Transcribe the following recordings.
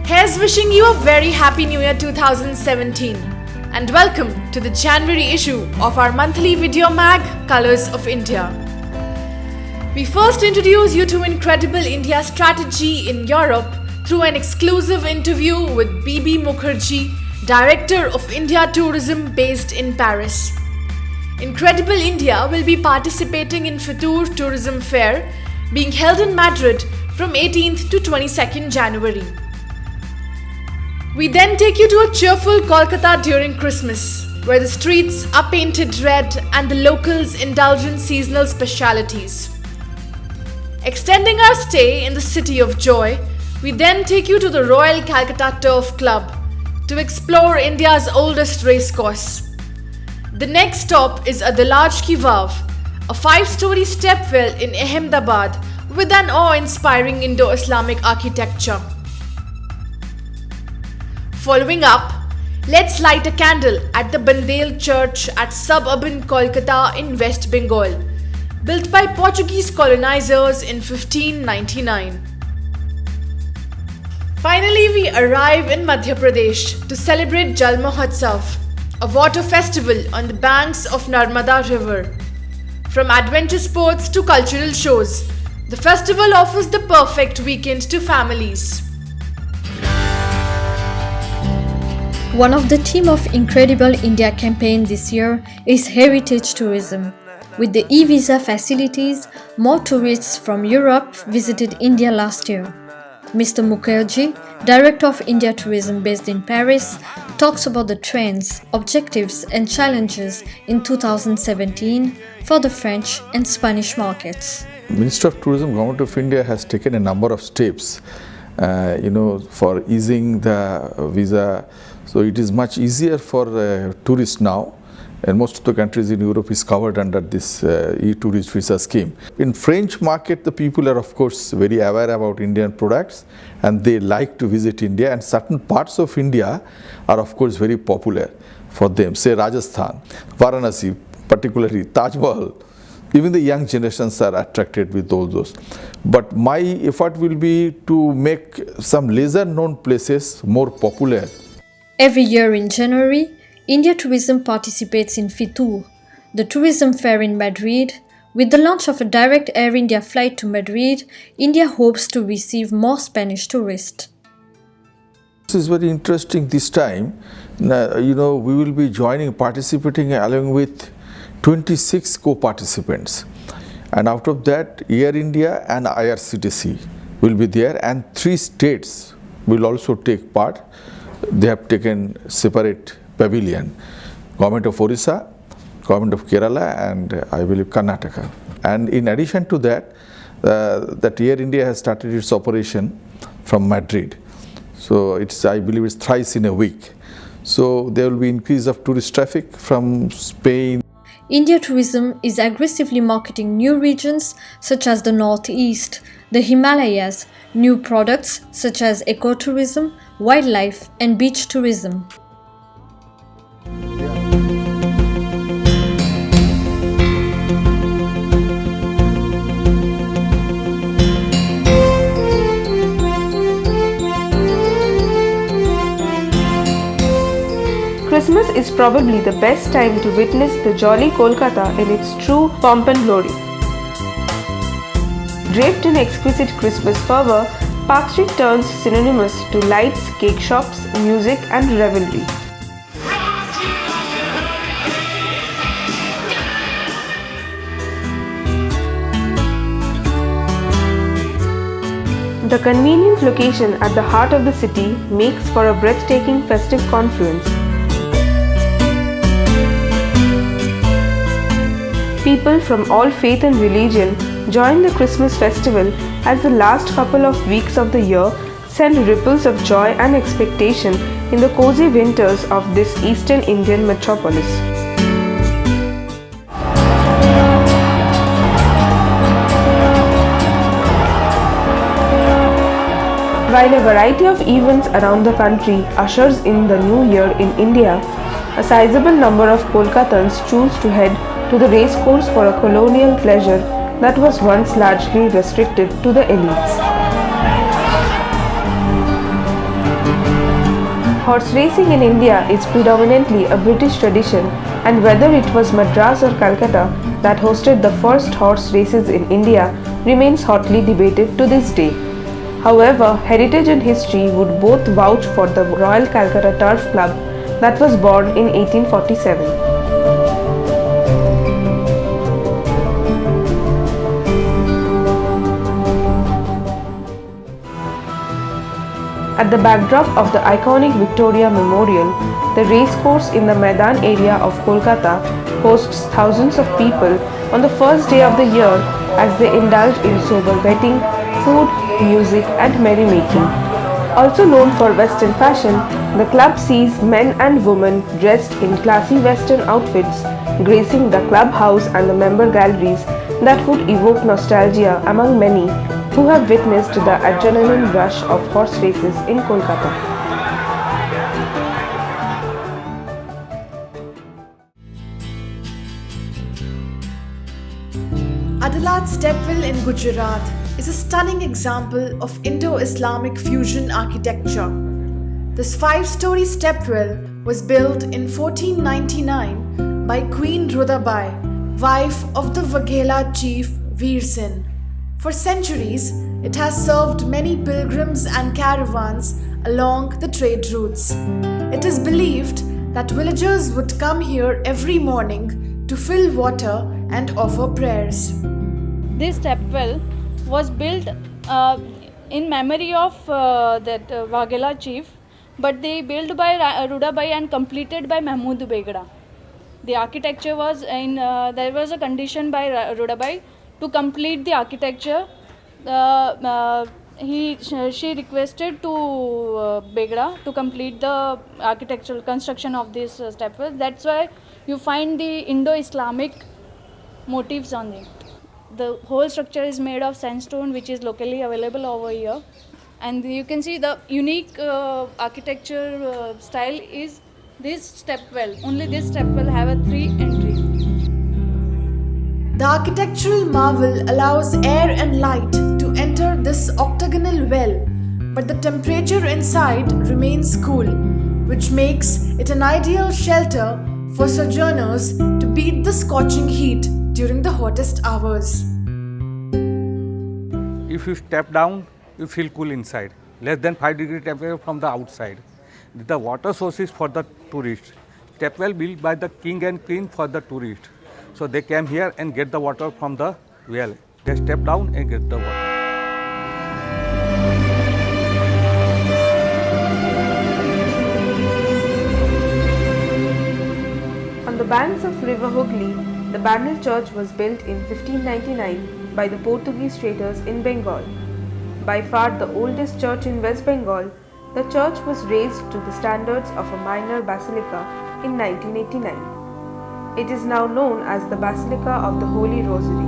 Here's wishing you a very happy New Year 2017 and welcome to the January issue of our monthly video mag, Colours of India. We first introduce you to incredible India strategy in Europe through an exclusive interview with BB Mukherjee, Director of India Tourism based in Paris. Incredible India will be participating in Fervour Tourism Fair being held in Madrid from 18th to 22nd January. We then take you to a cheerful Kolkata during Christmas, where the streets are painted red and the locals indulge in seasonal specialties. Extending our stay in the city of joy, we then take you to the Royal Calcutta Turf Club to explore India's oldest racecourse. The next stop is Adalaj Ki Vav, a 5-story stepwell in Ahmedabad with an awe-inspiring Indo-Islamic architecture. Following up, let's light a candle at the Bandel Church at suburban Kolkata in West Bengal, built by Portuguese colonisers in 1599. Finally, we arrive in Madhya Pradesh to celebrate Jal Mahotsav, a water festival on the banks of Narmada River. From adventure sports to cultural shows, the festival offers the perfect weekend to families. One of the theme of Incredible India campaign this year is heritage tourism. With the e-visa facilities, more tourists from Europe visited India last year. Mr. Mukherjee, Director of India Tourism based in Paris, talks about the trends, objectives and challenges in 2017 for the French and Spanish markets. Ministry of Tourism, Government of India has taken a number of steps for easing the visa. So it is much easier for tourists now, and most of the countries in Europe is covered under this e-tourist visa scheme. In French market, the people are of course very aware about Indian products and they like to visit India, and certain parts of India are of course very popular for them. Say Rajasthan, Varanasi, particularly Taj Mahal. Even the young generations are attracted with all those. But my effort will be to make some lesser known places more popular. Every year in January, India Tourism participates in Fervour, the tourism fair in Madrid. With the launch of a direct Air India flight to Madrid, India hopes to receive more Spanish tourists. This is very interesting this time. We will be participating along with 26 co-participants. And out of that, Air India and IRCTC will be there, and 3 states will also take part. They have taken separate pavilion, Government of Orissa, Government of Kerala, and I believe Karnataka. And in addition to that, that Air India has started its operation from Madrid. So I believe it's thrice in a week. So there will be increase of tourist traffic from Spain. India Tourism is aggressively marketing new regions such as the Northeast, the Himalayas, new products such as ecotourism, wildlife and beach tourism. Christmas is probably the best time to witness the jolly Kolkata in its true pomp and glory. Draped in exquisite Christmas fervour, Park Street turns synonymous to lights, cake shops, music and revelry. The convenient location at the heart of the city makes for a breathtaking festive confluence. People from all faith and religion join the Christmas festival as the last couple of weeks of the year send ripples of joy and expectation in the cozy winters of this eastern Indian metropolis. While a variety of events around the country ushers in the new year in India, a sizable number of Kolkatans choose to head to the racecourse for a colonial pleasure that was once largely restricted to the elites. Horse racing in India is predominantly a British tradition, and whether it was Madras or Calcutta that hosted the first horse races in India remains hotly debated to this day. However, heritage and history would both vouch for the Royal Calcutta Turf Club that was born in 1847. At the backdrop of the iconic Victoria Memorial, the racecourse in the Maidan area of Kolkata hosts thousands of people on the first day of the year as they indulge in sober betting, food, music and merrymaking. Also known for Western fashion, the club sees men and women dressed in classy Western outfits gracing the clubhouse and the member galleries that would evoke nostalgia among many who have witnessed the adrenaline rush of horse races in Kolkata. Adalaj stepwell in Gujarat is a stunning example of Indo-Islamic fusion architecture. This 5-story stepwell was built in 1499 by Queen Rudabai, wife of the Waghela chief Veer Singh. For centuries, it has served many pilgrims and caravans along the trade routes. It is believed that villagers would come here every morning to fill water and offer prayers. This stepwell was built in memory of that Waghela chief, but they built by Rudabai and completed by Mahmud Begda. The architecture was there was a condition by Rudabai to complete the architecture. She requested to Begda to complete the architectural construction of this stepwell. That's why you find the Indo-Islamic motifs on it. The whole structure is made of sandstone, which is locally available over here, and you can see the unique architecture style is this stepwell. Only this stepwell have a 3 entry. The architectural marvel allows air and light to enter this octagonal well, but the temperature inside remains cool, which makes it an ideal shelter for sojourners to beat the scorching heat during the hottest hours. If you step down, you feel cool inside, less than 5 degree temperature from the outside. The water sources for the tourists. Stepwell built by the king and queen for the tourists. So they came here and get the water from the well. They step down and get the water. On the banks of River Hooghly, the Bandel Church was built in 1599 by the Portuguese traders in Bengal. By far the oldest church in West Bengal, the church was raised to the standards of a minor basilica in 1989. It is now known as the Basilica of the Holy Rosary.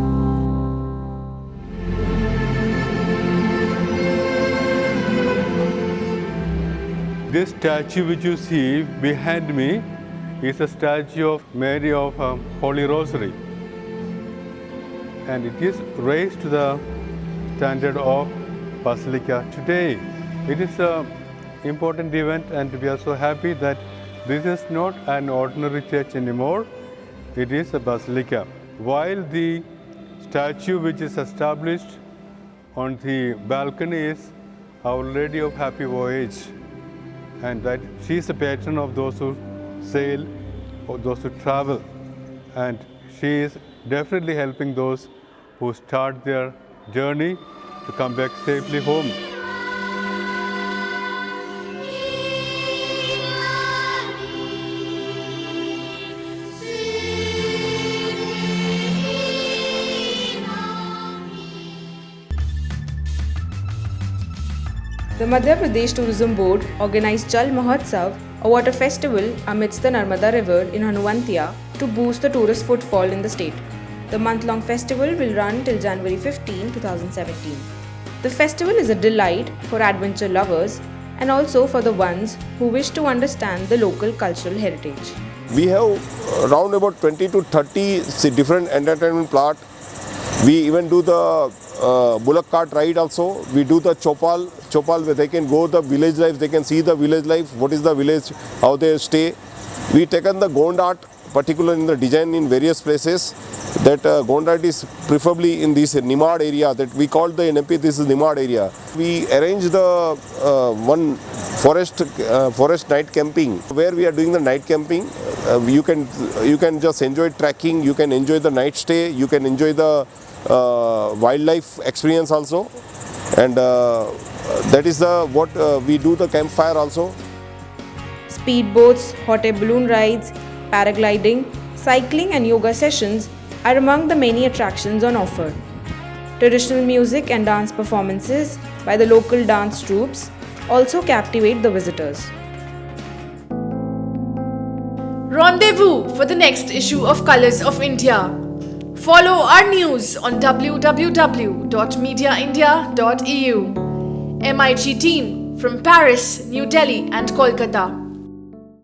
This statue which you see behind me is a statue of Mary of Holy Rosary, and it is raised to the standard of Basilica today. It is an important event, and we are so happy that this is not an ordinary church anymore. It is a basilica. While the statue which is established on the balcony is Our Lady of Happy Voyage, and that she is the patron of those who sail or those who travel, and she is definitely helping those who start their journey to come back safely home. The Madhya Pradesh Tourism Board organized Jal Mahotsav, a water festival amidst the Narmada River in Hanumantia, to boost the tourist footfall in the state. The month-long festival will run till January 15, 2017. The festival is a delight for adventure lovers and also for the ones who wish to understand the local cultural heritage. We have around about 20 to 30 different entertainment plots. We even do the bullock cart ride also. We do the chopal Chopal, where they can go the village life, they can see the village life, what is the village, how they stay. We taken the Gond art, particularly in the design in various places. That Gond art is preferably in this Nimad area that we call the NMP, this is Nimad area. We arranged the one forest night camping, where we are doing the night camping. You can just enjoy trekking, you can enjoy the night stay, you can enjoy the wildlife experience also, and that is what we do the campfire also. Speedboats, hot air balloon rides, paragliding, cycling and yoga sessions are among the many attractions on offer. Traditional music and dance performances by the local dance troupes also captivate the visitors. Rendezvous for the next issue of Colors of India. Follow our news on www.mediaindia.eu. MIG team from Paris, New Delhi and Kolkata.